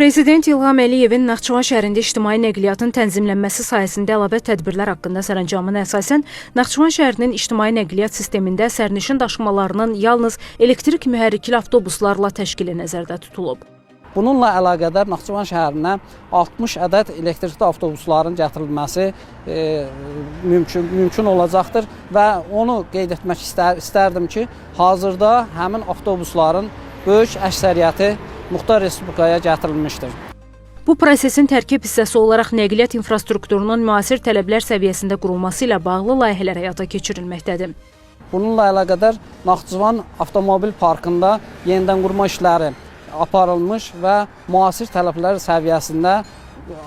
Prezident İlham Əliyevin Naxçıvan şəhərində ictimai nəqliyyatın tənzimlənməsi sayəsində əlavə tədbirlər haqqında sərəncamına əsasən Naxçıvan şəhərinin ictimai nəqliyyat sistemində sərnişin daşımalarının yalnız elektrik mühərrikli avtobuslarla təşkili nəzərdə tutulub. Bununla əlaqədar Naxçıvan şəhərinə 60 ədəd elektrikli avtobusların gətirilməsi mümkün olacaqdır və onu qeyd etmək istərdim ki, hazırda həmin avtobusların böyük əksəriyyəti Muxtar Respublikaya gətirilmişdir. Bu prosesin tərkib hissəsi olaraq nəqliyyat infrastrukturunun müasir tələblər səviyyəsində qurulması ilə bağlı layihələr həyata keçirilməkdədir. Bununla əlaqədar Naxçıvan avtomobil parkında yenidən qurma işləri aparılmış və müasir tələblər səviyyəsində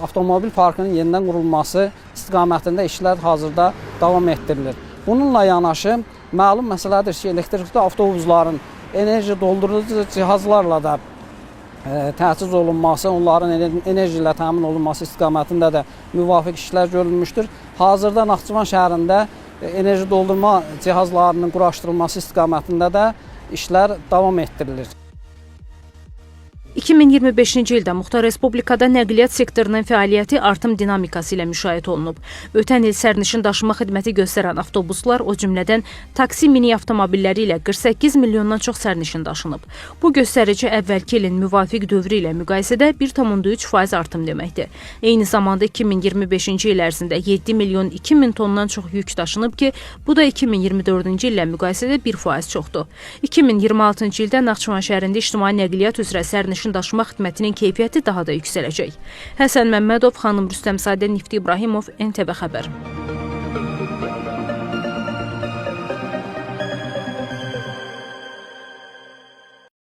avtomobil parkının yenidən qurulması istiqamətində işlər hazırda davam etdirilir. Bununla yanaşı, məlum məsələdir ki, elektrikli avtobusların enerji doldurucu cihazlarla da təchiz olunması, onların enerji ilə təmin olunması istiqamətində də müvafiq işlər görülmüşdür. Hazırda Naxçıvan şəhərində enerji doldurma cihazlarının quraşdırılması istiqamətində də işlər davam etdirilir. 2025-ci ildə Muxtar Respublikada nəqliyyat sektorunun fəaliyyəti artım dinamikası ilə müşahidə olunub. Ötən il sərnişin daşıma xidməti göstərən avtobuslar, o cümlədən taksi mini avtomobilləri ilə 48 milyondan çox sərnişin daşınıb. Bu göstərici əvvəlki ilin müvafiq dövrü ilə müqayisədə 1,3% artım deməkdir. Eyni zamanda 2025-ci il ərzində 7 milyon 2 min tondan çox yük daşınıb ki, bu da 2024-cü illə müqayisədə 1% çoxdur. 2026-cı ildə Naxçıvan şəhərində ictimai nəqliyyat üzrə sərnişin daşıma xidmətinin keyfiyyəti daha da yüksələcək. Həsən Məmmədov, xanım Rüstəmzadə, Nifti İbrahimov, NTV Xəbər.